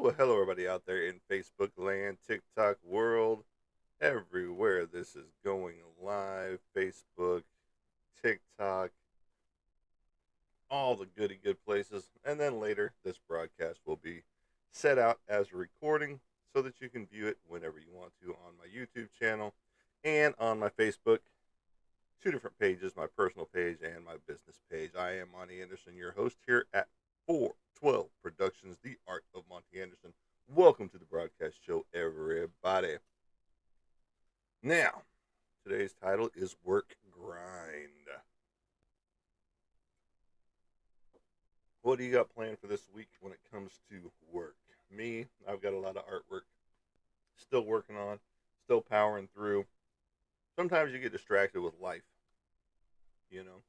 Well, hello, everybody out there in Facebook land, TikTok world, everywhere this is going live. Facebook, TikTok, all the goody good places. And then later, this broadcast will be set out as a recording so that you can view it whenever you want to on my YouTube channel and on my Facebook. Two different pages, my personal page and my business page. I am Monty Anderson, your host here at 412 Productions, The Art of Monty Anderson. Welcome to the broadcast show, everybody. Now, today's title is Work Grind. What do you got planned for this week when it comes to work? Me, I've got a lot of artwork still working on, still powering through. Sometimes you get distracted with life, you know.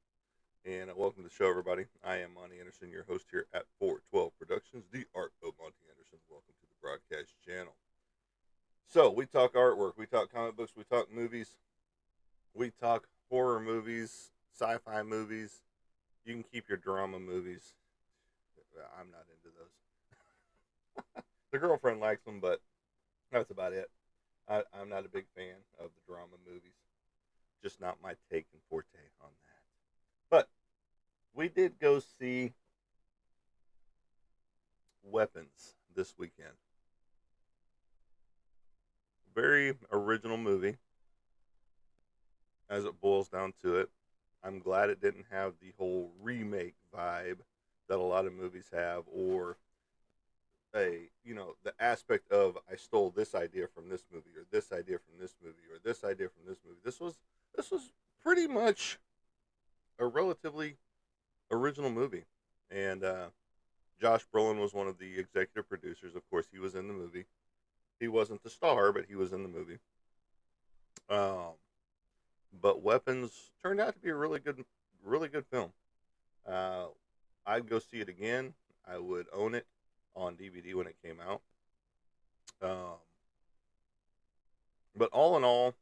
And welcome to the show, everybody. I am Monty Anderson, your host here at 412 Productions, The Art of Monty Anderson. Welcome to the broadcast channel. So, we talk artwork, we talk comic books, we talk movies, we talk horror movies, sci-fi movies. You can keep your drama movies. I'm not into those. The girlfriend likes them, but that's about it. I'm not a big fan of the drama movies. Just not my take and forte on that. But we did go see Weapons this weekend. Very original movie, as it boils down to it. I'm glad it didn't have the whole remake vibe that a lot of movies have, or the aspect of I stole this idea from this movie, or this idea from this movie, or this idea from this movie. This was pretty much a relatively original movie, and Josh Brolin was one of the executive producers. Of course, he was in the movie. He wasn't the star, but he was in the movie. Um, but Weapons turned out to be a really good film. Uh, I'd go see it again. I would own it on DVD when it came out. Um, but all in all,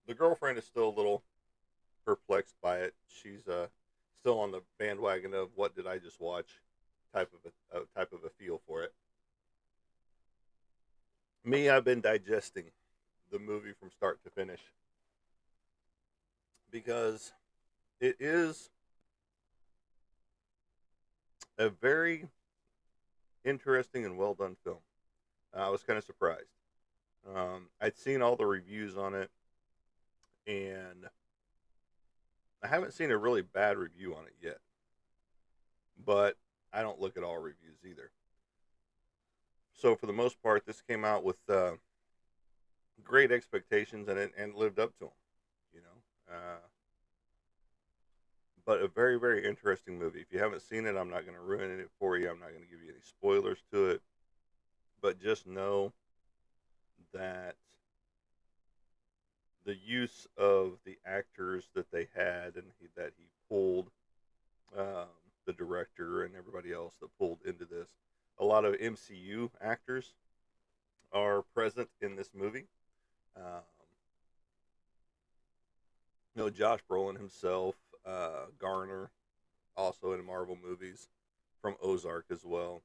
the girlfriend is still a little perplexed by it. She's still on the bandwagon of what did I just watch, type of a feel for it. Me, I've been digesting the movie from start to finish because it is a very interesting and well done film. I was kind of surprised. I'd seen all the reviews on it, and I haven't seen a really bad review on it yet. But I don't look at all reviews either. So for the most part, this came out with great expectations, and lived up to them. You know, but a very interesting movie. If you haven't seen it, I'm not going to ruin it for you. I'm not going to give you any spoilers to it, but just know that the use of the actors that they had and that he pulled, um, the director and everybody else that pulled into this, a lot of MCU actors are present in this movie. Um, Josh Brolin himself, Garner, also in Marvel movies, from Ozark as well.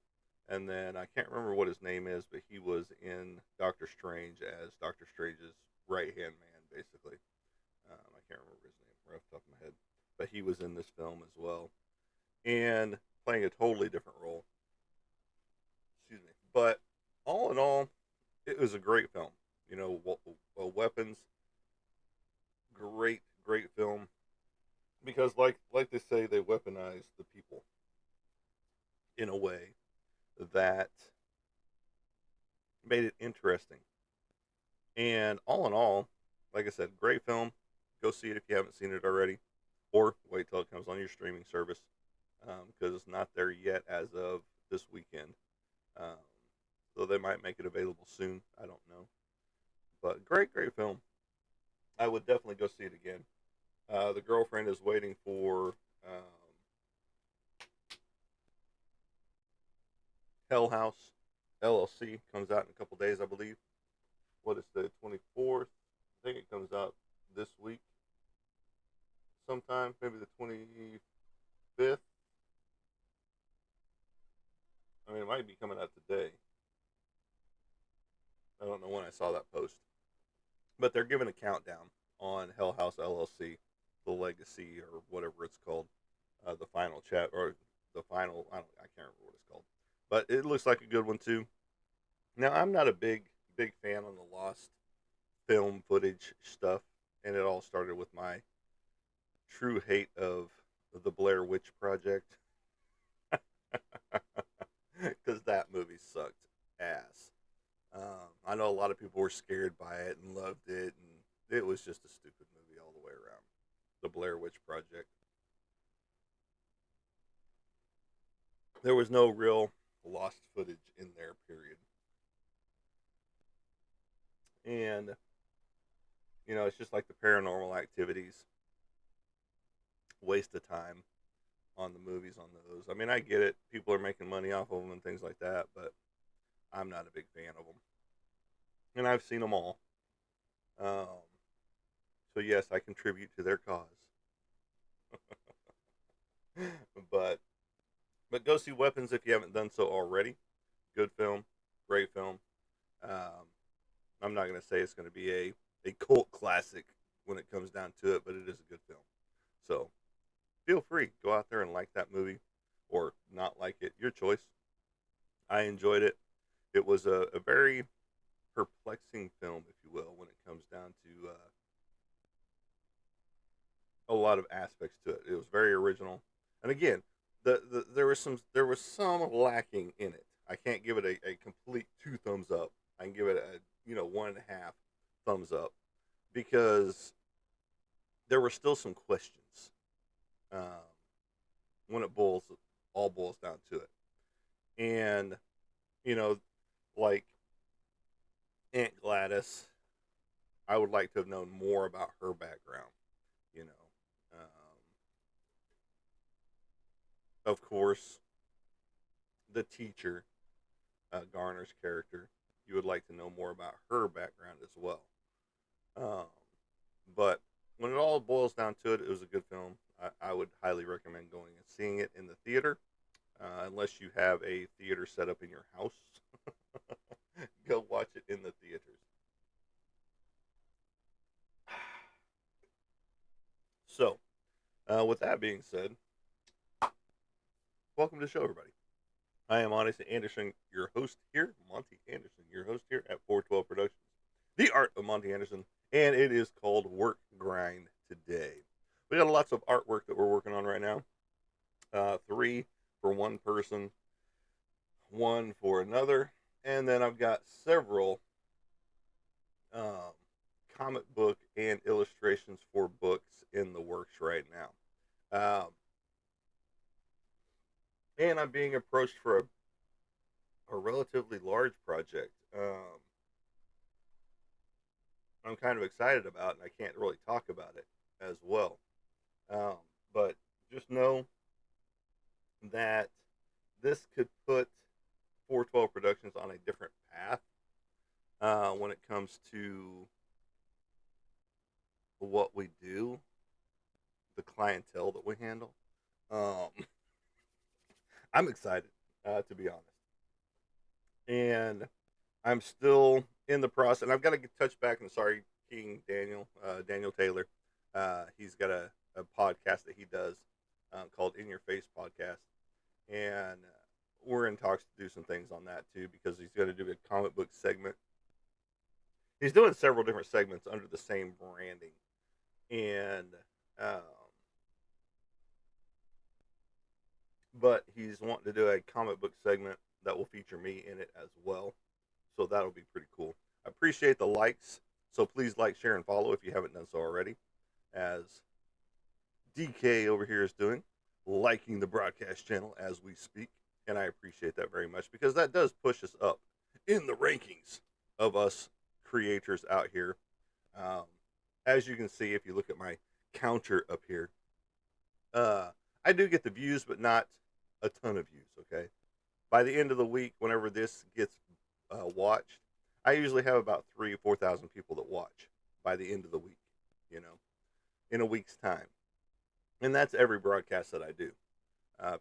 And then I can't remember what his name is, but he was in Doctor Strange as Doctor Strange's right hand man, basically. I can't remember his name right off the top of my head, but he was in this film as well, and playing a totally different role. Excuse me. But all in all, it was a great film. Weapons, great film, because like they say, they weaponize the people in a way that made it interesting. And all in all, like I said, great film. Go see it if you haven't seen it already, or wait till it comes on your streaming service, because it's not there yet as of this weekend. Um, so they might make it available soon. I don't know, but great film. I would definitely go see it again. The girlfriend is waiting for Hell House LLC, comes out in a couple days, I believe. What is the 24th? I think it comes out this week sometime, maybe the 25th. I mean, it might be coming out today. I don't know when I saw that post, but they're giving a countdown on Hell House LLC, the Legacy or whatever it's called, the final chat or the final. I can't remember what it's called, but it looks like a good one too. Now, I'm not a big fan on the lost film footage stuff, and it all started with my true hate of the Blair Witch Project because that movie sucked ass. I know a lot of people were scared by it and loved it, and it was just a stupid movie all the way around. The Blair Witch Project. There was no real lost footage in there, period. And it's just like the Paranormal Activities. Waste of time on the movies on those. I mean, I get it. People are making money off of them and things like that, but I'm not a big fan of them. And I've seen them all. Um, so yes, I contribute to their cause. but go see Weapons if you haven't done so already. Good film, great film. Um, I'm not going to say it's going to be a cult classic when it comes down to it, but it is a good film. So feel free, go out there and like that movie or not like it, your choice. I enjoyed it. It was a very perplexing film, if you will, when it comes down to a lot of aspects to it. It was very original, and again, there was some lacking in it. I can't give it a complete two thumbs up. I can give it a one and a half thumbs up because there were still some questions um, when it boils down to it, and you know, like Aunt Gladys, I would like to have known more about her background. You know, of course, the teacher, Garner's character, you would like to know more about her background as well. Um, but when it all boils down to it, it was a good film. I would highly recommend going and seeing it in the theater, unless you have a theater set up in your house. Go watch it in the theaters. So, with that being said, welcome to the show, everybody. I am Monty Anderson, your host here. Monty Anderson, your host here at 412 Productions. The Art of Monty Anderson, and it is called Work Grind today. We got lots of artwork that we're working on right now. Three for one person, one for another, and then I've got several um, comic book and illustrations for books in the works right now. And I'm being approached for a relatively large project. I'm kind of excited about, and I can't really talk about it as well. Um, but just know that this could put 412 Productions on a different path when it comes to what we do, the clientele that we handle. Um, I'm excited, to be honest. And I'm still in the process, and I've got to touch back and sorry, King Daniel Taylor. He's got a podcast that he does called In Your Face Podcast, and we're in talks to do some things on that too because he's going to do a comic book segment. He's doing several different segments under the same branding, and um, but he's wanting to do a comic book segment that will feature me in it as well. So that'll be pretty cool. I appreciate the likes. So please like, share, and follow if you haven't done so already. As DK over here is doing, liking the broadcast channel as we speak. And I appreciate that very much because that does push us up in the rankings of us creators out here. Um, as you can see, if you look at my counter up here, uh, I do get the views, but not a ton of views. Okay. By the end of the week, whenever this gets watched, I usually have about 3 or 4 thousand people that watch by the end of the week. You know, in a week's time, and that's every broadcast that I do.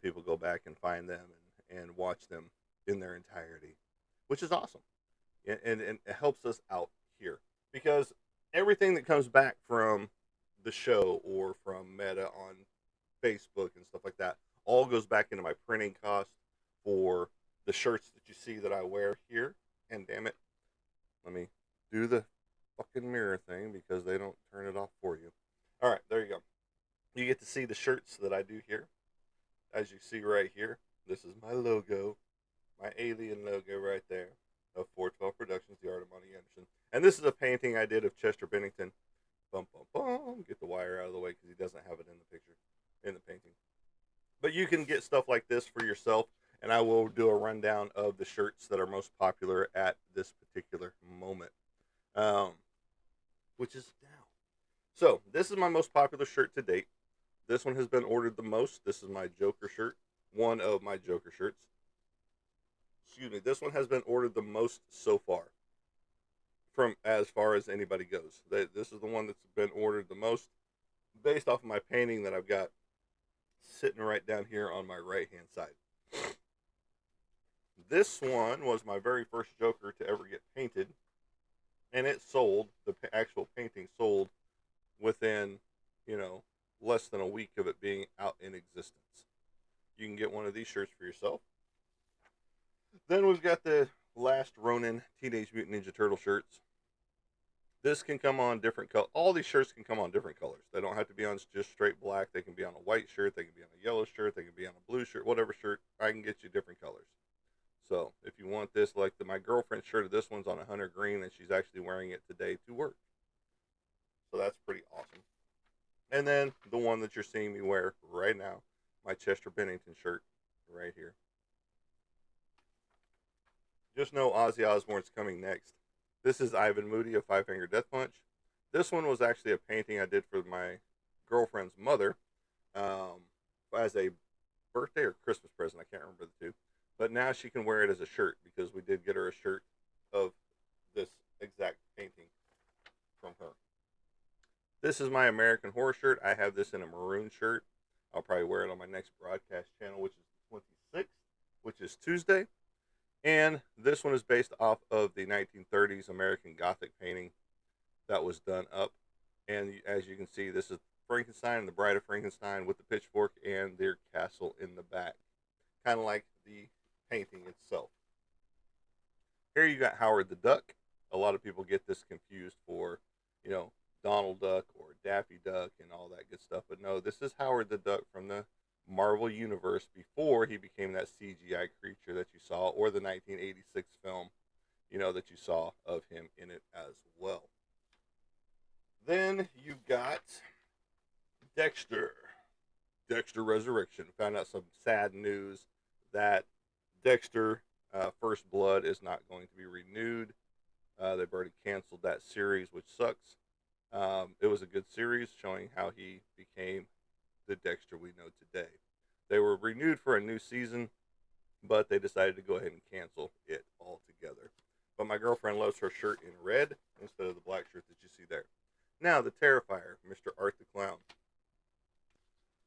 People go back and find them and watch them in their entirety, which is awesome. And it helps us out here because everything that comes back from the show or from Meta on Facebook and stuff like that all goes back into my printing cost for the shirts that you see that I wear here. And damn it, let me do the fucking mirror thing because they don't turn it off for you. All right, there you go. You get to see the shirts that I do here. As you see right here, this is my logo, my alien logo right there of 412 Productions, The Art of Monty Anderson. And this is a painting I did of Chester Bennington. Bum, bum, bum. Get the wire out of the way because he doesn't have it in the picture, in the painting. But you can get stuff like this for yourself, and I will do a rundown of the shirts that are most popular at this particular moment, um, which is now. So this is my most popular shirt to date. This one has been ordered the most. This is my Joker shirt, one of my Joker shirts. Excuse me. This one has been ordered the most so far, from as far as anybody goes. This is the one that's been ordered the most, based off of my painting that I've got sitting right down here on my right hand side. This one was my very first Joker to ever get painted, and it sold. The actual painting sold within, you know, less than a week of it being out in existence. You can get one of these shirts for yourself. Then we've got the Last Ronin Teenage Mutant Ninja Turtle shirts. This can come on different colors. All these shirts can come on different colors. They don't have to be on just straight black. They can be on a white shirt. They can be on a yellow shirt. They can be on a blue shirt. Whatever shirt, I can get you different colors. So if you want this, like my girlfriend's shirt, this one's on a hunter green, and she's actually wearing it today to work. So that's pretty awesome. And then the one that you're seeing me wear right now, my Chester Bennington shirt right here. Just know Ozzy Osbourne's coming next. This is Ivan Moody of Five Finger Death Punch. This one was actually a painting I did for my girlfriend's mother as a birthday or Christmas present. I can't remember the two. But now she can wear it as a shirt because we did get her a shirt of this exact painting from her. This is my American Horror shirt. I have this in a maroon shirt. I'll probably wear it on my next broadcast channel, which is the 26th, which is Tuesday. And this one is based off of the 1930s American Gothic painting that was done up. And as you can see, this is Frankenstein and the Bride of Frankenstein with the pitchfork and their castle in the back. Kind of like the painting itself. Here you got Howard the Duck. A lot of people get this confused for, you know, Donald Duck or Daffy Duck and all that good stuff. But no, this is Howard the Duck from the Marvel Universe before he became that CGI creature that you saw, or the 1986 film, you know, that you saw of him in it as well. Then you got Dexter. Dexter Resurrection. Found out some sad news that Dexter First Blood is not going to be renewed. They've already canceled that series, which sucks. It was a good series showing how he became the Dexter we know today. They were renewed for a new season, but they decided to go ahead and cancel it altogether. But my girlfriend loves her shirt in red instead of the black shirt that you see there. Now, the Terrifier, Mr. Art the Clown.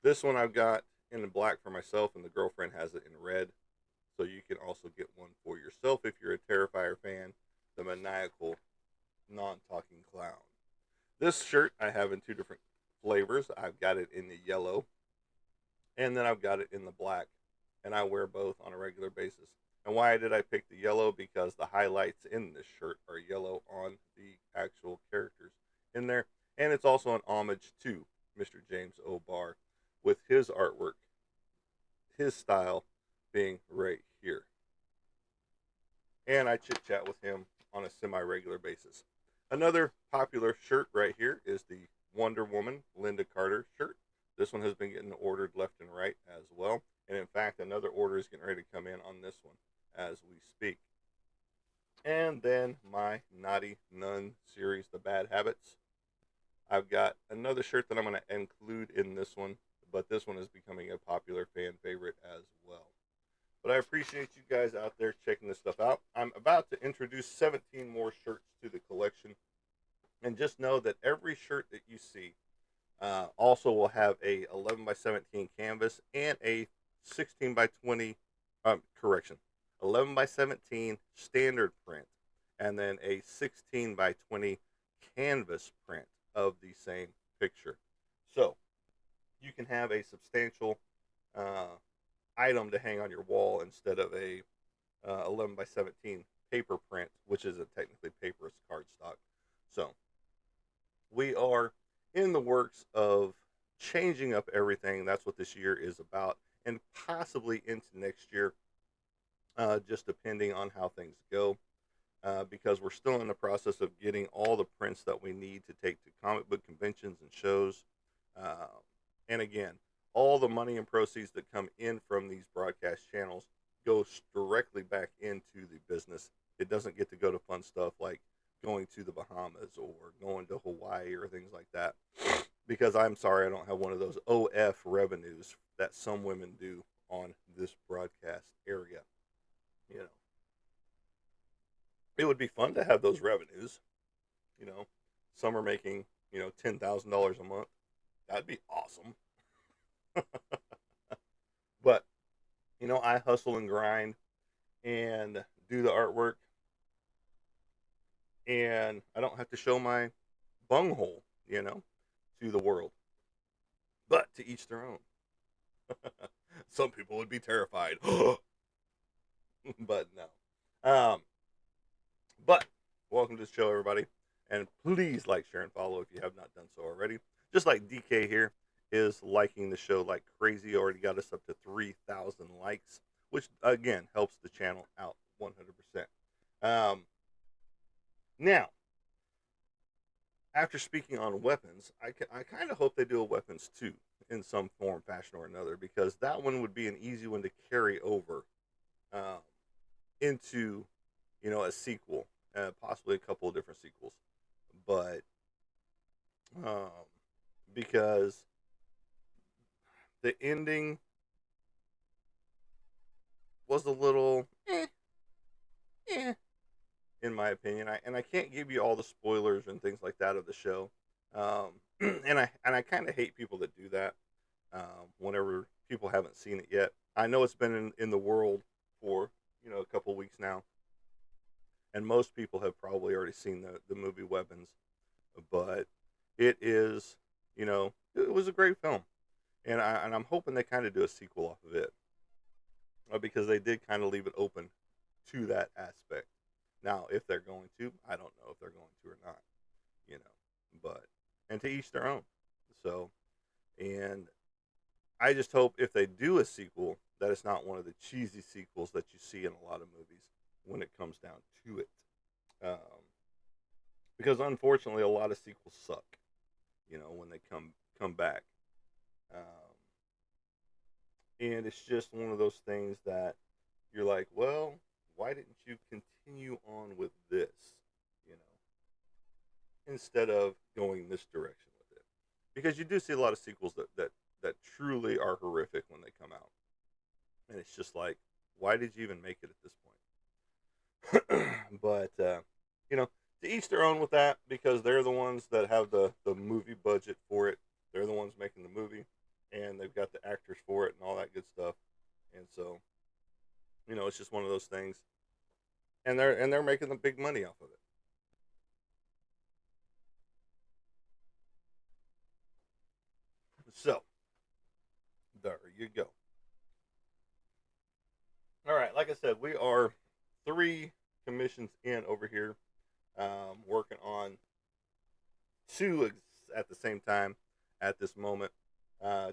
This one I've got in the black for myself, and the girlfriend has it in red. So you can also get one for yourself if you're a Terrifier fan, the maniacal, non-talking clown. This shirt I have in two different flavors. I've got it in the yellow, and then I've got it in the black, and I wear both on a regular basis. And why did I pick the yellow? Because the highlights in this shirt are yellow on the actual characters in there, and it's also an homage to Mr. James O'Barr with his artwork, his style being right here. And I chit-chat with him on a semi-regular basis. Another popular shirt right here is the Wonder Woman Linda Carter shirt. This one has been getting ordered left and right as well. And in fact, another order is getting ready to come in on this one as we speak. And then my Naughty Nun series, The Bad Habits. I've got another shirt that I'm going to include in this one, but this one is becoming a popular fan favorite as well. But I appreciate you guys out there checking this stuff out. I'm about to introduce 17 more shirts to the collection. And just know that every shirt that you see also will have a 11 by 17 canvas and a 16 by 20, 11 by 17 standard print, and then a 16 by 20 canvas print of the same picture. So you can have a substantial uh, item to hang on your wall instead of a 11 by 17 paper print, which isn't technically paper, it's cardstock. So we are in the works of changing up everything. That's what this year is about, and possibly into next year, just depending on how things go. Because we're still in the process of getting all the prints that we need to take to comic book conventions and shows. Uh, and again, all the money and proceeds that come in from these broadcast channels goes directly back into the business. It doesn't get to go to fun stuff like going to the Bahamas or going to Hawaii or things like that. Because I'm sorry, I don't have one of those OF revenues that some women do on this broadcast area. You know, it would be fun to have those revenues. You know, some are making $10,000 a month. That'd be awesome. But I hustle and grind and do the artwork, and I don't have to show my bunghole, to the world. But to each their own. Some people would be terrified, but no. But welcome to the show, everybody, and please like, share, and follow if you have not done so already. Just like DK here is liking the show like crazy, already got us up to 3,000 likes, which again helps the channel out 100%. Now, after speaking on weapons, I kind of hope they do a weapons too in some form, fashion, or another, because that one would be an easy one to carry over um, into a sequel, possibly a couple of different sequels, but um, because the ending was a little eh, in my opinion. I can't give you all the spoilers and things like that of the show, and I kind of hate people that do that. Whenever people haven't seen it yet, I know it's been in the world for a couple of weeks now, and most people have probably already seen the movie Weapons, but it is it was a great film, and I'm hoping they kind of do a sequel off of it, because they did kind of leave it open to that aspect. Now, if they're going to, I don't know if they're going to or not, you know, but and to each their own. So, and I just hope if they do a sequel that it's not one of the cheesy sequels that you see in a lot of movies when it comes down to it, um, because unfortunately a lot of sequels suck, when they come back, um, and it's just one of those things that you're like, well, why didn't you continue on with this, you instead of going this direction with it? Because you do see a lot of sequels that truly are horrific when they come out, and it's just like, why did you even make it at this point? But to each their own with that, because they're the ones that have the movie budget for it. They're the ones making the movie, and they've got the actors for it and all that good stuff. And so, it's just one of those things, and they're making the big money off of it. So there you go. All right, like I said, we are 3 commissions in over here, working on two at the same time at this moment.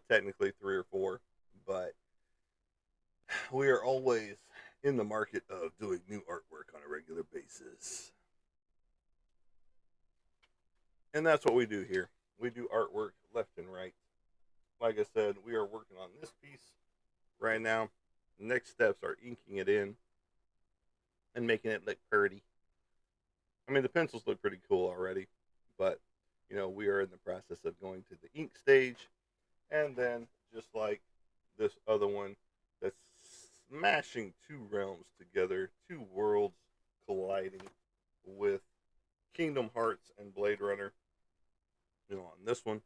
Technically 3 or 4, but we are always in the market of doing new artwork on a regular basis. And that's what we do here. We do artwork left and right. Like I said, we are working on this piece right now. Next steps are inking it in and making it look pretty. I mean, the pencils look pretty cool already, but we are in the process of going to the ink stage, and then just like this other one, that's smashing two realms together, two worlds colliding with Kingdom Hearts and Blade Runner. On this one,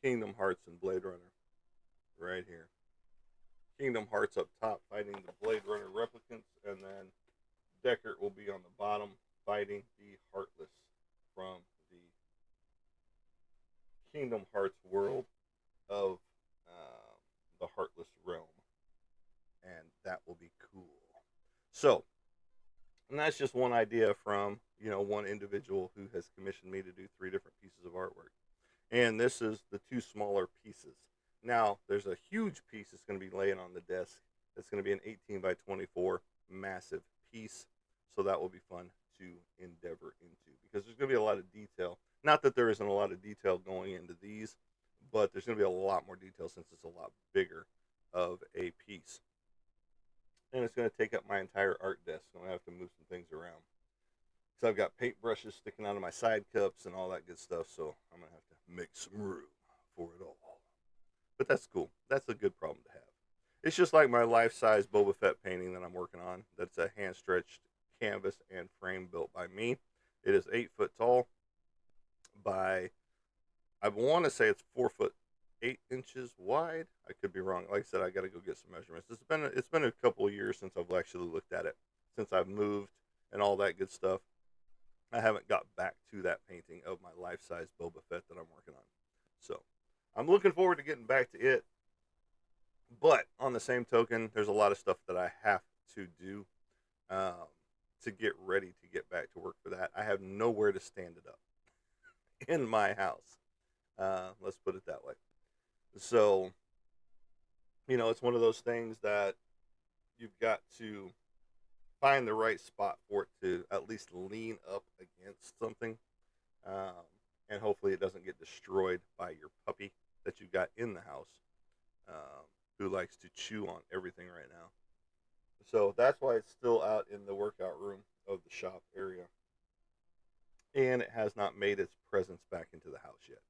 Kingdom Hearts and Blade Runner, right here. Kingdom Hearts up top fighting the Blade Runner replicants, and then Deckard will be on the bottom fighting the Heartless from the Kingdom Hearts world of the Heartless realm, and that will be cool. So, and that's just one idea from one individual who has commissioned me to do 3 different pieces of artwork, and this is the 2 smaller pieces. Now, there's a huge piece that's going to be laying on the desk. It's going to be an 18 by 24 massive piece, so that will be fun to endeavor into because there's going to be a lot of detail. Not that there isn't a lot of detail going into these, but there's going to be a lot more detail since it's a lot bigger of a piece. And it's going to take up my entire art desk, so I'm going to have to move some things around. So I've got paintbrushes sticking out of my side cups and all that good stuff, so I'm going to have to make some room for it all. But that's cool. That's a good problem to have. It's just like my life-size Boba Fett painting that I'm working on. That's a hand-stretched canvas and frame built by me. It is 8 foot tall by, I want to say it's 4 foot 8 inches wide. I could be wrong. Like I said, I got to go get some measurements. It's been a couple of years since I've actually looked at it, since I've moved and all that good stuff. I haven't got back to that painting of my life-size Boba Fett that I'm working on. So I'm looking forward to getting back to it. But on the same token, there's a lot of stuff that I have to do to get ready to get back to work for that. I have nowhere to stand it up in my house. Let's put it that way. So, it's one of those things that you've got to find the right spot for it to at least lean up against something. And hopefully it doesn't get destroyed by your puppy that you've got in the house, who likes to chew on everything right now. So that's why it's still out in the workout room of the shop area. And it has not made its presence back into the house yet.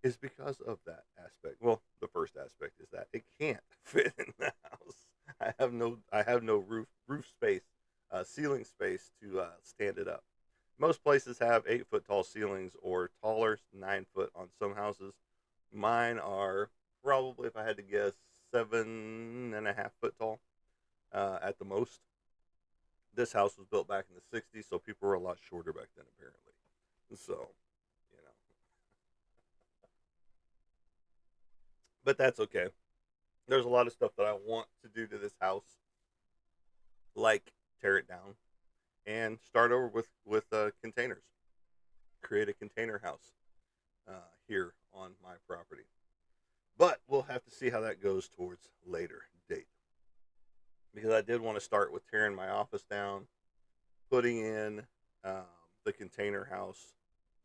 Is because of that aspect. Well, the first aspect is that it can't fit in the house. I have no roof space, ceiling space to stand it up. Most places have 8 foot tall ceilings or taller, 9 foot on some houses. Mine are probably, if I had to guess, 7.5 foot tall at the most. This house was built back in the 60s, so people were a lot shorter back then, apparently. So, but that's okay. There's a lot of stuff that I want to do to this house, like tear it down and start over with containers. Create a container house here on my property. But we'll have to see how that goes towards later date. Because I did want to start with tearing my office down, putting in the container house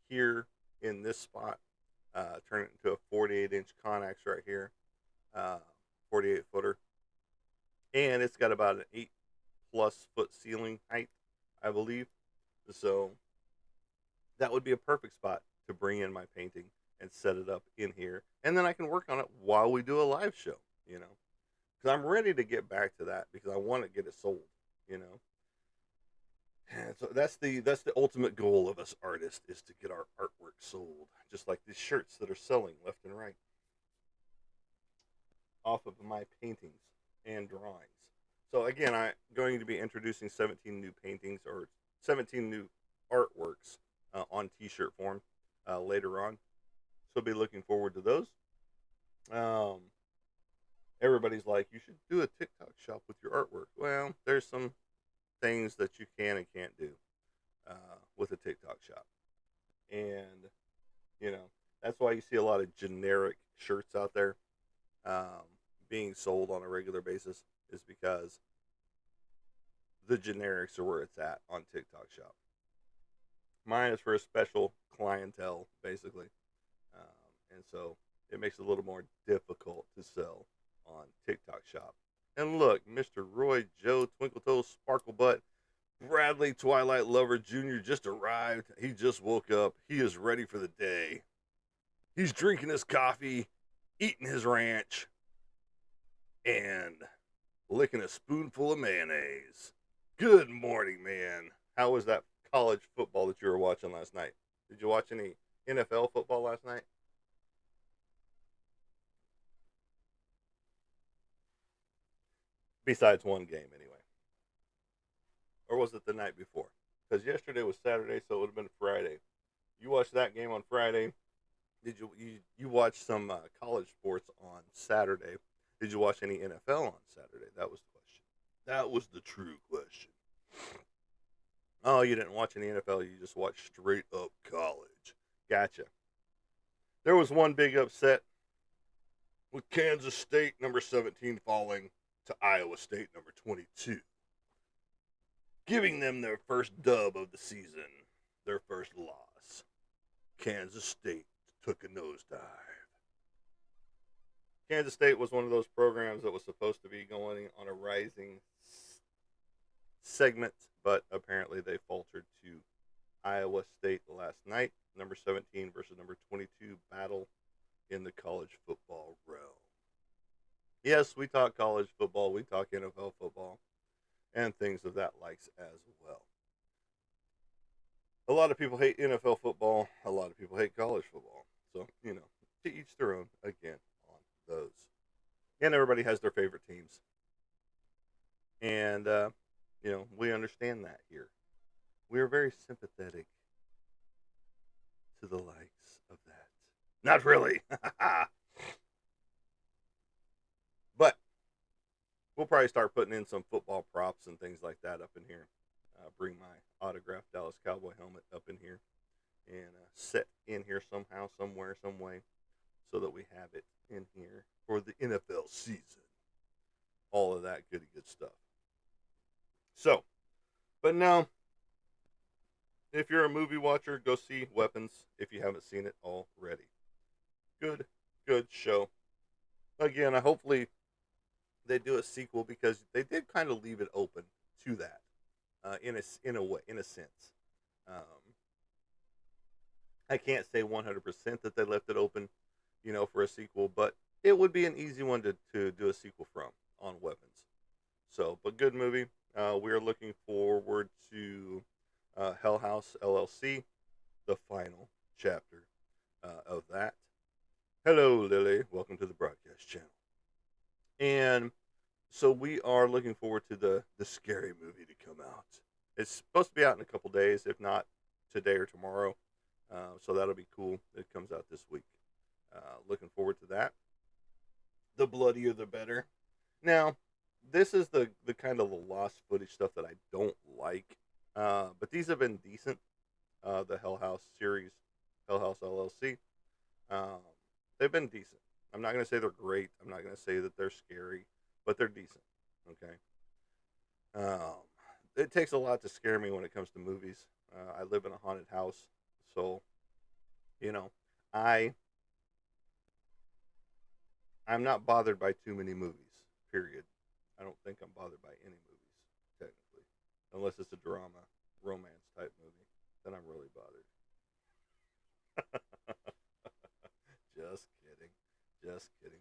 here in this spot, turn it into a 48-inch Connex right here, 48 footer. And it's got about an 8+ foot ceiling height, I believe. So that would be a perfect spot to bring in my painting and set it up in here. And then I can work on it while we do a live show, Because I'm ready to get back to that because I want to get it sold, And so that's the ultimate goal of us artists is to get our artwork sold, just like these shirts that are selling left and right off of my paintings and drawings. So again, I'm going to be introducing 17 new paintings or 17 new artworks on t-shirt form later on. So be looking forward to those. Everybody's like, you should do a TikTok shop with your artwork. Well, there's some things that you can and can't do with a TikTok shop. And, that's why you see a lot of generic shirts out there being sold on a regular basis is because the generics are where it's at on TikTok shop. Mine is for a special clientele, basically. And so it makes it a little more difficult to sell on TikTok shop. And look, Mr. Roy Joe Twinkletoes Sparklebutt Bradley Twilight Lover Jr. just arrived. He just woke up. He is ready for the day. He's drinking his coffee, eating his ranch, and licking a spoonful of mayonnaise. Good morning, man. How was that college football that you were watching last night? Did you watch any NFL football last night? besides one game anyway. Or was it the night before? Because yesterday was Saturday, so it would have been Friday. You watched that game on Friday. Did you watch some college sports on Saturday? Did you watch any NFL on Saturday? That was the question. That was the true question. Oh, you didn't watch any NFL. You just watched straight up college. Gotcha. There was one big upset with Kansas State number 17 falling to Iowa State number 22, giving them their first dub of the season, their first loss. Kansas State took a nosedive. Kansas State was one of those programs that was supposed to be going on a rising segment, but apparently they faltered to Iowa State last night. Number 17 versus number 22 battle in the college football realm. Yes, we talk college football, we talk NFL football, and things of that likes as well. A lot of people hate NFL football. A lot of people hate college football. So, to each their own again on those. And everybody has their favorite teams. And, we understand that here. We are very sympathetic to the likes of that. Not really. But we'll probably start putting in some football props and things like that up in here. Bring my autographed Dallas Cowboy helmet up in here and set in here somehow, somewhere, some way, so that we have it in here for the NFL season. All of that goody good stuff. So, but now, if you're a movie watcher, go see Weapons if you haven't seen it already. Good show. Again, hopefully they do a sequel because they did kind of leave it open to that, in a way, in a sense. I can't say 100% that they left it open, for a sequel, but it would be an easy one to do a sequel from on Weapons. So, but good movie. We are looking forward to Hell House LLC, the final chapter of that. Hello, Lily. Welcome to the broadcast channel. And so we are looking forward to the scary movie to come out. It's supposed to be out in a couple days, if not today or tomorrow. So that'll be cool. It comes out this week. Looking forward to that. The bloodier, the better. Now, this is the kind of the lost footage stuff that I don't like. But these have been decent. The Hell House series, Hell House LLC. They've been decent. I'm not going to say they're great. I'm not going to say that they're scary, but they're decent. Okay. It takes a lot to scare me when it comes to movies. I live in a haunted house, so I I'm not bothered by too many movies. Period. I don't think I'm bothered by any movies technically, unless it's a drama, romance type movie. Then I'm really bothered. Just kidding. Just kidding.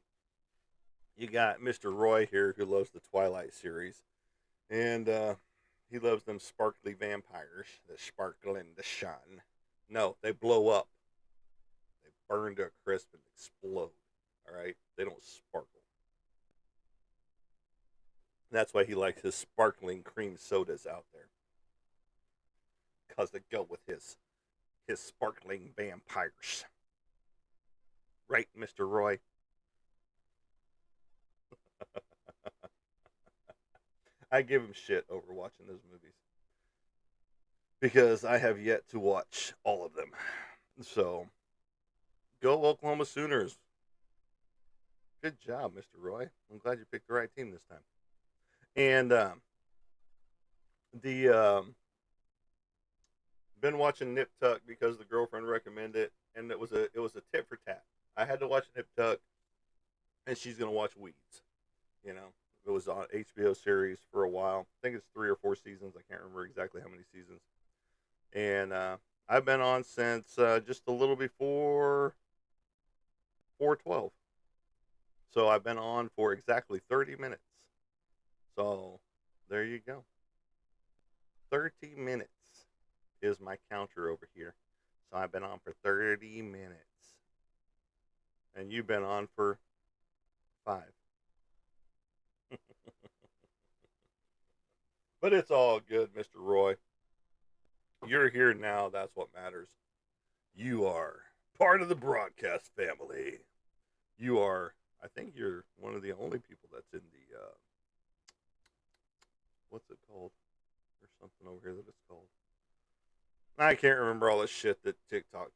You got Mr. Roy here who loves the Twilight series, and he loves them sparkly vampires that sparkle in the sun. No, they blow up. They burn to a crisp and explode. All right, they don't sparkle. That's why he likes his sparkling cream sodas out there, cause they go with his sparkling vampires. Right, Mr. Roy? I give him shit over watching those movies because I have yet to watch all of them. So, go Oklahoma Sooners. Good job, Mr. Roy. I'm glad you picked the right team this time. And the been watching Nip Tuck because the girlfriend recommended it, and it was a tit for tat. I had to watch Nip Tuck, and she's gonna watch Weeds. It was on HBO series for a while. I think it's 3 or 4 seasons. I can't remember exactly how many seasons. And I've been on since just a little before 4:12. So I've been on for exactly 30 minutes. So there you go. 30 minutes is my counter over here. So I've been on for 30 minutes. And you've been on for 5. But it's all good, Mr. Roy. You're here now. That's what matters. You are part of the broadcast family. You are, I think you're one of the only people that's in the, what's it called? There's something over here that it's called. I can't remember all the shit that TikTok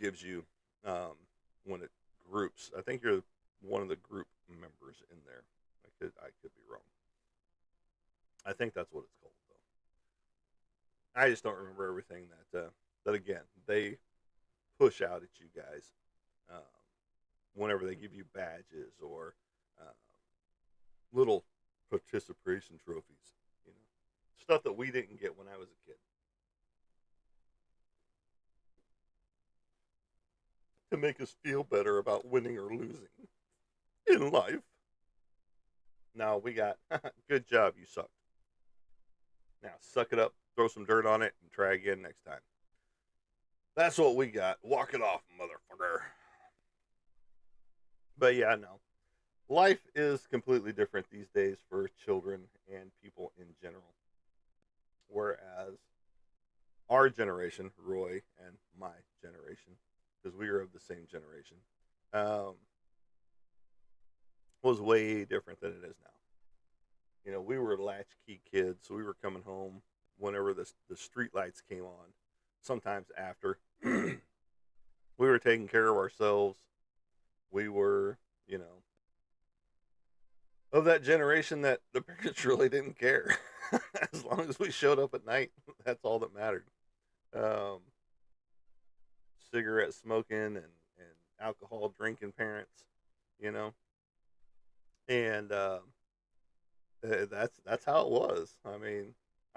gives you um, when it groups. I think you're one of the group members in there. I could be wrong. I think that's what it's called though. I just don't remember everything that again they push out at you guys um, whenever they give you badges or uh, little participation trophies. You know, stuff that we didn't get when I was a kid to make us feel better about winning or losing in life. Now we got good job, you sucked. Now suck it up, throw some dirt on it, and try again next time. That's what we got. Walk it off, motherfucker. But yeah, no. Life is completely different these days for children and people in general. Whereas our generation, Roy and my generation, because we are of the same generation, um, was way different than it is now. You know, we were latchkey kids, so we were coming home whenever the street lights came on. Sometimes after, we were taking care of ourselves. We were, you know, of that generation that the parents really didn't care. As long as we showed up at night, that's all that mattered. Um, Cigarette smoking and alcohol drinking parents, you know, and that's how it was. I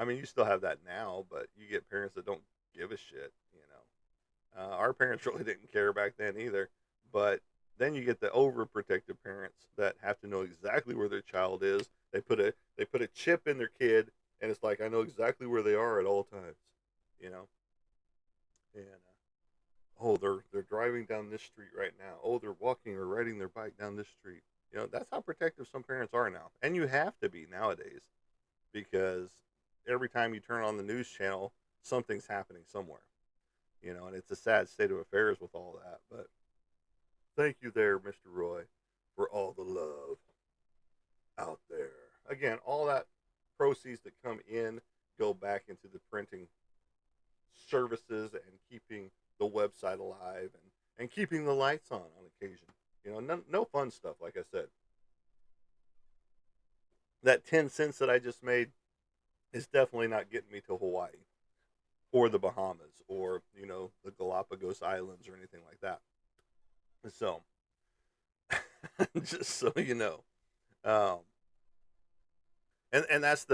mean, you still have that now, but you get parents that don't give a shit. You know, our parents really didn't care back then either. But then you get the overprotective parents that have to know exactly where their child is. They put a chip in their kid, and it's like I know exactly where they are at all times. You know, and oh, they're driving down this street right now. Oh, they're walking or riding their bike down this street. You know, that's how protective some parents are now, and you have to be nowadays because every time you turn on the news channel, something's happening somewhere. You know, and it's a sad state of affairs with all that. But thank you there, Mr. Roy, for all the love out there. Again, all that proceeds that come in go back into the printing services and keeping the website alive and keeping the lights on occasion. You know, no fun stuff, like I said. That 10 cents that I just made is definitely not getting me to Hawaii or the Bahamas or, you know, the Galapagos Islands or anything like that. So, just so you know. Um, and that's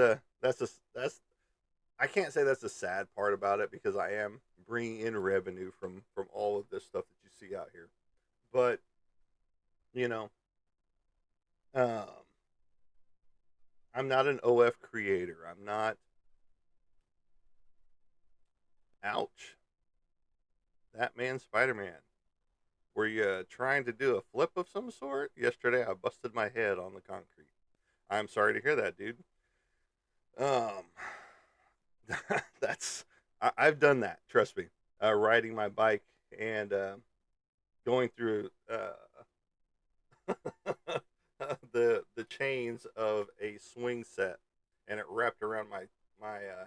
I can't say that's the sad part about it because I am bringing in revenue from all of this stuff that you see out here. But you know, um, I'm not an OF creator. I'm not. Ouch! That man, Spider Man. Were you trying to do a flip of some sort? Yesterday, I busted my head on the concrete. I'm sorry to hear that, dude. Um, that's I've done that. Trust me. Riding my bike and going through the chains of a swing set, and it wrapped around my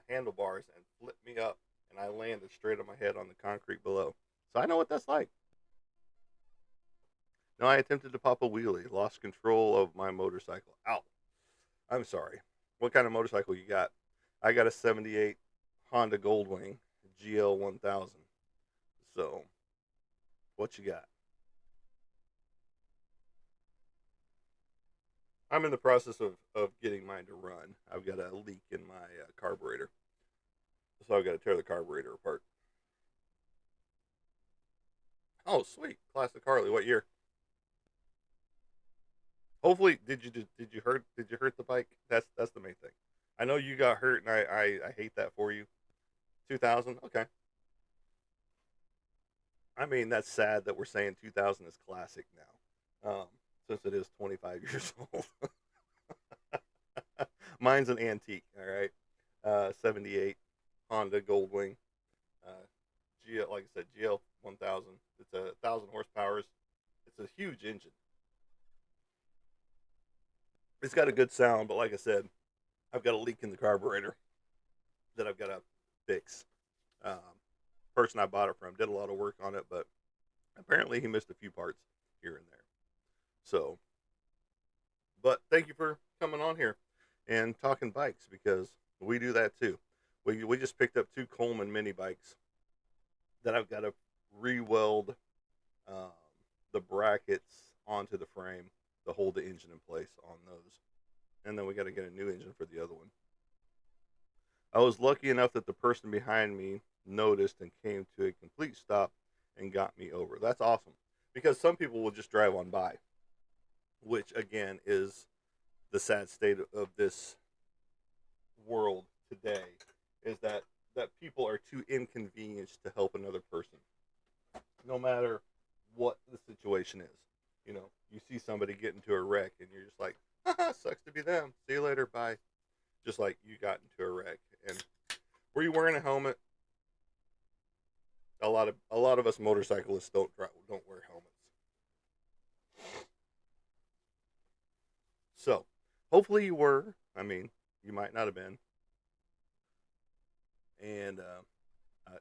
handlebars and flipped me up, and I landed straight on my head on the concrete below. So I know what that's like. No, I attempted to pop a wheelie, lost control of my motorcycle. Ow! I'm sorry. What kind of motorcycle you got? I got a '78 Honda Goldwing GL 1000. So what you got? I'm in the process of getting mine to run. I've got a leak in my carburetor, so I've got to tear the carburetor apart. Oh, sweet, classic Harley. What year? Hopefully, did you hurt the bike? That's the main thing. I know you got hurt, and I hate that for you. 2000. Okay. I mean, that's sad that we're saying 2000 is classic now, since it is 25 years old. Mine's an antique. All right. '78 Honda Goldwing. Uh, like I said, GL 1000. It's a 1,000 horsepower. It's a huge engine. It's got a good sound, but like I said, I've got a leak in the carburetor that I've got to fix. Um, Person I bought it from did a lot of work on it, but apparently he missed a few parts here and there. So, but thank you for coming on here and talking bikes, because we do that too. We just picked up two Coleman mini bikes that I've got to re-weld um, the brackets onto the frame to hold the engine in place on those, and then we got to get a new engine for the other one. I was lucky enough that the person behind me noticed and came to a complete stop and got me over. That's awesome, because some people will just drive on by, which again is the sad state of this world today, is that people are too inconvenienced to help another person, no matter what the situation is. You know, you see somebody get into a wreck and you're just like, haha, sucks to be them. See you later, bye. Just like you got into a wreck. And were you wearing a helmet? A lot of us motorcyclists don't wear helmets. So hopefully you were. I mean, you might not have been. And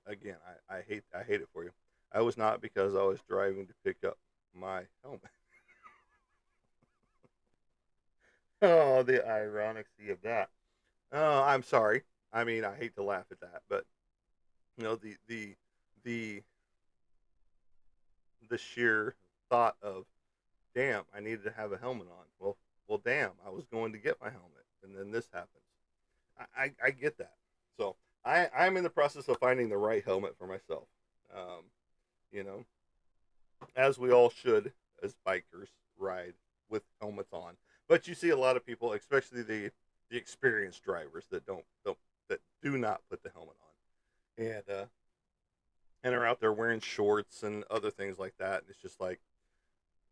again, I hate it for you. I was not, because I was driving to pick up my helmet. Oh, the ironicy of that. Oh, I'm sorry. I mean, I hate to laugh at that, but the the sheer thought of, damn, I needed to have a helmet on. Well, damn, I was going to get my helmet, and then this happens. I get that. So I'm in the process of finding the right helmet for myself. Um, you know, as we all should, as bikers, ride with helmets on. But you see a lot of people, especially the experienced drivers, that do not put the helmet on, and are out there wearing shorts and other things like that. And it's just like,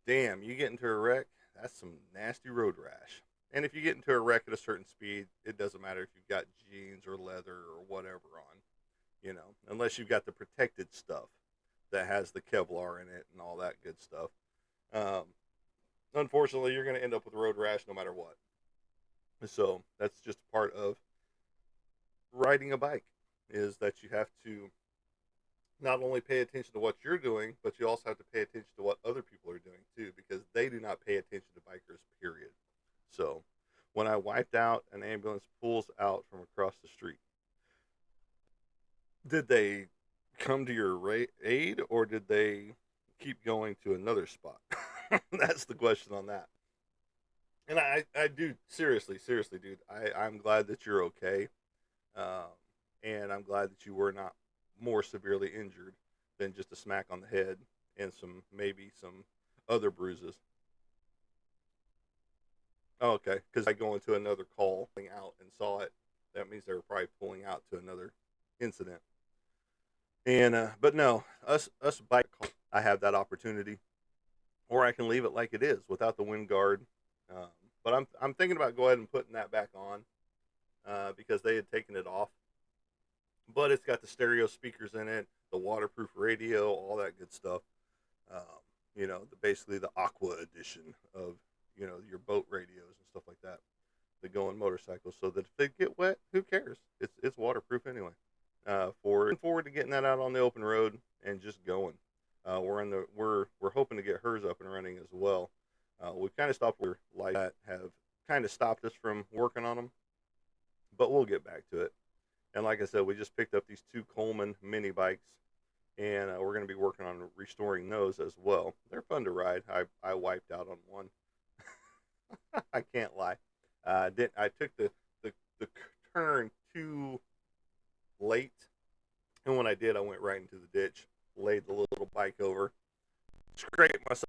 damn, you get into a wreck, that's some nasty road rash. And if you get into a wreck at a certain speed, it doesn't matter if you've got jeans or leather or whatever on, unless you've got the protected stuff that has the Kevlar in it and all that good stuff. Um, Unfortunately, you're going to end up with road rash no matter what. So that's just part of riding a bike, is that you have to not only pay attention to what you're doing, but you also have to pay attention to what other people are doing too, because they do not pay attention to bikers, period. So when I wiped out, an ambulance pulls out from across the street. Did they come to your aid, or did they keep going to another spot? That's the question on that. And I do, seriously, dude. I'm glad that you're okay, um, and I'm glad that you were not more severely injured than just a smack on the head and maybe some other bruises. Oh, okay, because I go into another call out and saw it. That means they were probably pulling out to another incident. And but no, us bike, I have that opportunity, or I can leave it like it is without the wind guard. Um, but I'm thinking about go ahead and putting that back on, because they had taken it off. But it's got the stereo speakers in it, the waterproof radio, all that good stuff. Um, basically the Aqua edition of your boat radios and stuff like that that go on motorcycles, so that if they get wet, who cares? It's waterproof anyway. Looking forward to getting that out on the open road and just going. We're hoping to get hers up and running as well. We kind of stopped where light that have kind of stopped us from working on them, but we'll get back to it. And like I said, we just picked up these two Coleman mini bikes, and we're going to be working on restoring those as well. They're fun to ride. I wiped out on one. I can't lie. I took the turn too late, and when I did, I went right into the ditch, laid the little bike over, scraped myself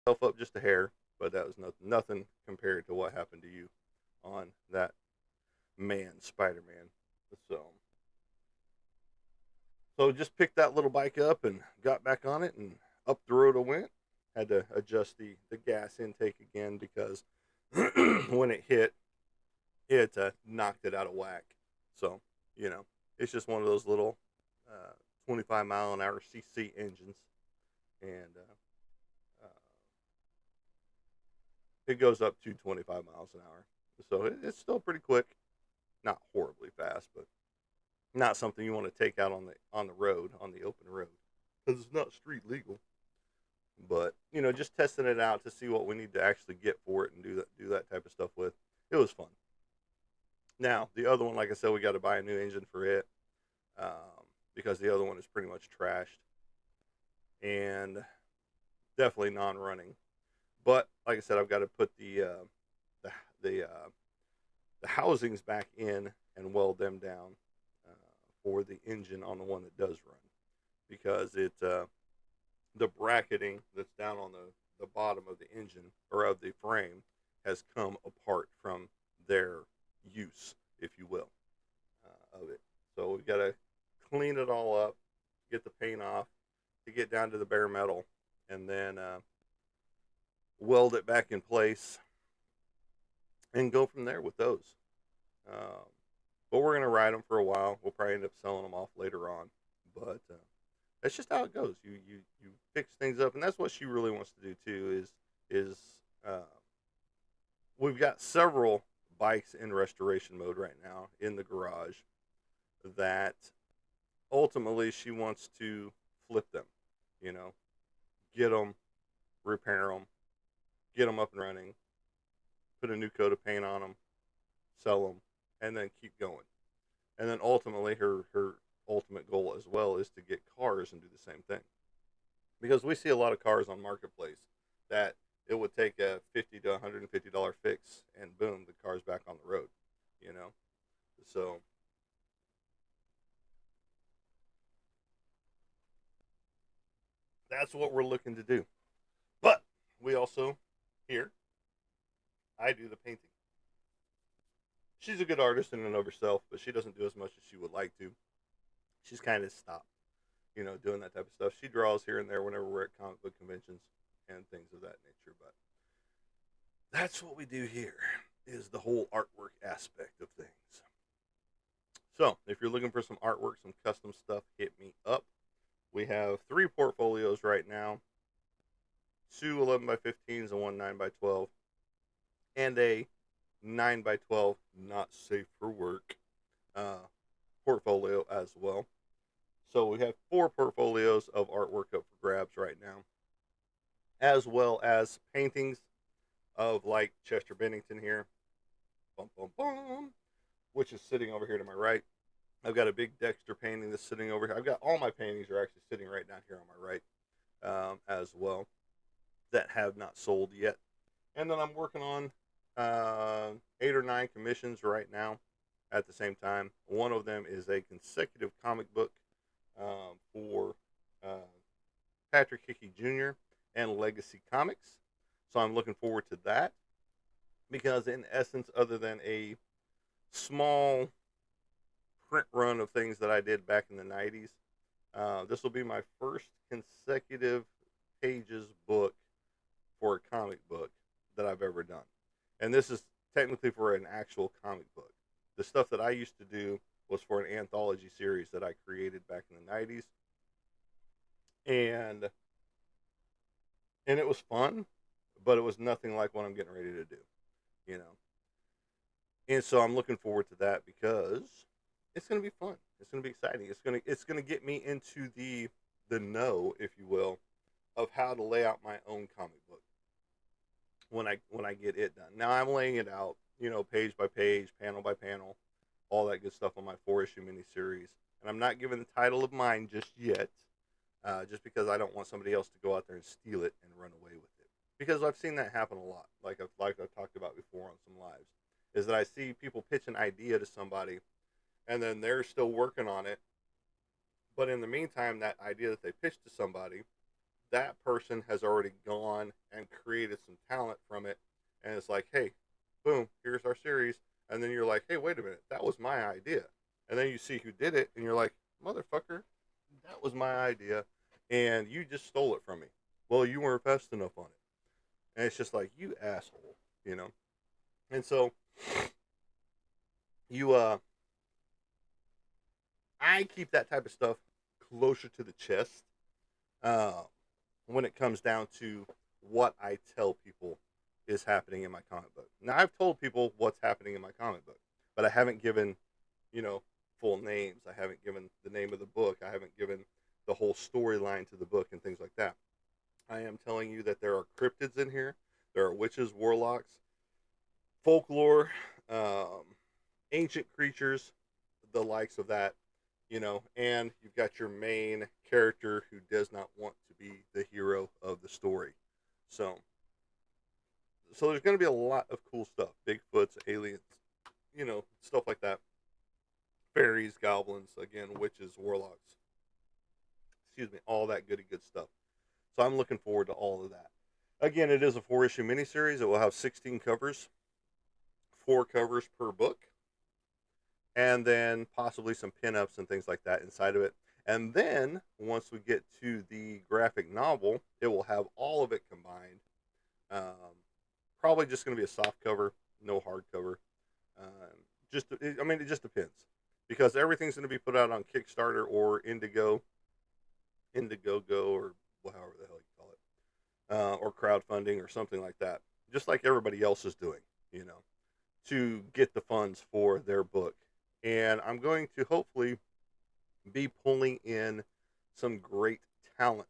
Myself up just a hair, but that was nothing compared to what happened to you on that man, Spider-Man. So, so just picked that little bike up and got back on it and up the road I went. Had to adjust the gas intake again because when it hit, it knocked it out of whack. So, it's just one of those little 25-mile-an-hour CC engines, and it goes up to 25 miles an hour. So it's still pretty quick, not horribly fast, but not something you want to take out on the road, on the open road, because it's not street legal. But just testing it out to see what we need to actually get for it and do that type of stuff with. It was fun. Now the other one, like I said, we got to buy a new engine for it, because the other one is pretty much trashed and definitely non-running. But like I said, I've got to put the the uh, the housings back in and weld them down for the engine on the one that does run, because the bracketing that's down on the bottom of the engine or of the frame has come apart from their use, if you will, of it. So we've got to clean it all up, get the paint off, to get down to the bare metal, and then weld it back in place and go from there with those. Um, but we're gonna ride them for a while. We'll probably end up selling them off later on. But that's just how it goes. You fix things up, and that's what she really wants to do too. Is uh, we've got several bikes in restoration mode right now in the garage that ultimately she wants to flip them. You know, get them, repair them, get them up and running, put a new coat of paint on them, sell them, and then keep going. And then ultimately, her ultimate goal as well is to get cars and do the same thing. Because we see a lot of cars on marketplace that it would take a $50 to $150 fix, and boom, the car's back on the road. You know, so that's what we're looking to do. But we also here I do the painting. She's a good artist in and of herself, but she doesn't do as much as she would like to. She's kind of stopped, doing that type of stuff. She draws here and there whenever we're at comic book conventions and things of that nature. But that's what we do here, is the whole artwork aspect of things. So if you're looking for some artwork, some custom stuff, hit me up. We have 3 portfolios right now: 2 11 by 15s and 1 9 by 12, and a 9 by 12 not safe for work uh, portfolio as well. So we have 4 portfolios of artwork up for grabs right now, as well as paintings of like Chester Bennington here, bum, bum, bum, which is sitting over here to my right. I've got a big Dexter painting that's sitting over here. I've got all my paintings are actually sitting right down here on my right, as well, that have not sold yet. And then I'm working on 8 or 9 commissions right now at the same time. One of them is a consecutive comic book for uh, Patrick Hickey Jr. and Legacy Comics. So I'm looking forward to that, because, in essence, other than a small print run of things that I did back in the 90s, this will be my first consecutive pages book for a comic book that I've ever done. And this is technically for an actual comic book. The stuff that I used to do was for an anthology series that I created back in the 90s. And it was fun, but it was nothing like what I'm getting ready to do, you know. And so I'm looking forward to that, because it's going to be fun. It's going to be exciting. It's going to get me into the know, if you will, of how to lay out my own comic book when I get it done. Now I'm laying it out, page by page, panel by panel, all that good stuff on my 4-issue miniseries. And I'm not giving the title of mine just yet, just because I don't want somebody else to go out there and steal it and run away with it. Because I've seen that happen a lot, like I've talked about before on some lives, is that I see people pitch an idea to somebody, and then they're still working on it. But in the meantime, that idea that they pitched to somebody that person has already gone and created some talent from it, and it's like, hey, boom, here's our series. And then you're like, hey, wait a minute, that was my idea. And then you see who did it, and you're like, motherfucker, that was my idea, and you just stole it from me. Well, you weren't fast enough on it. And it's just like, you asshole, you know? And so, you, I keep that type of stuff closer to the chest uh, when it comes down to what I tell people is happening in my comic book. Now, I've told people what's happening in my comic book, but I haven't given, you know, full names. I haven't given the name of the book. I haven't given the whole storyline to the book and things like that. I am telling you that there are cryptids in here. There are witches, warlocks, folklore, um, ancient creatures, the likes of that, and you've got your main character who does not want to be the hero of the story. So, so there's going to be a lot of cool stuff: Bigfoots, aliens, stuff like that. Fairies, goblins, again, witches, warlocks. Excuse me, all that goody good stuff. So I'm looking forward to all of that. Again, it is a 4-issue miniseries. It will have 16 covers, 4 covers per book, and then possibly some pinups and things like that inside of it. And then once we get to the graphic novel, it will have all of it combined. Um, Probably just going to be a soft cover, no hardcover. It just depends because everything's going to be put out on Kickstarter or Indiegogo, or however the hell you call it, or crowdfunding or something like that. Just like everybody else is doing, you know, to get the funds for their book. And I'm going to hopefully be pulling in some great talent.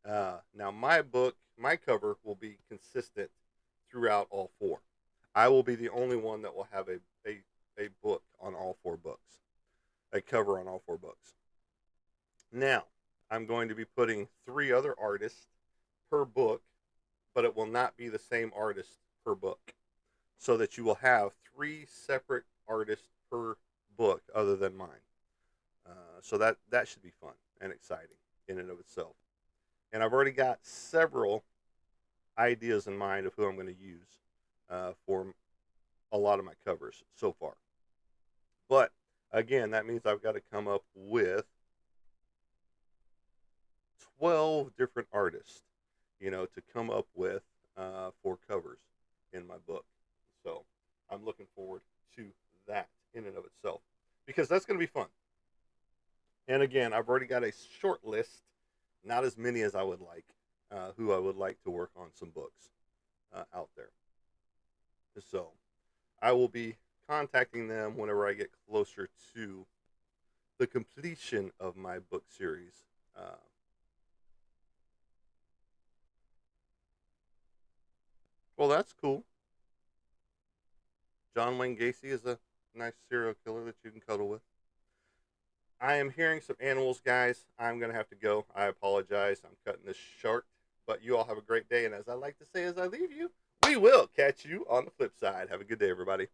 Now, my cover will be consistent throughout all 4. I will be the only one that will have a book on all 4 books, a cover on all 4 books. Now, I'm going to be putting 3 other artists per book, but it will not be the same artist per book, so that you will have 3 separate artists per book other than mine. So that should be fun and exciting in and of itself. And I've already got several ideas in mind of who I'm going to use for a lot of my covers so far. But again, that means I've got to come up with 12 different artists, to come up with 4 covers in my book. So I'm looking forward to that in and of itself because that's going to be fun. And again, I've already got a short list, not as many as I would like, who I would like to work on some books out there. So I will be contacting them whenever I get closer to the completion of my book series. Well, that's cool. John Wayne Gacy is a nice serial killer that you can cuddle with. I am hearing some animals, guys. I'm going to have to go. I apologize. I'm cutting this short. But you all have a great day. And as I like to say as I leave you, we will catch you on the flip side. Have a good day, everybody.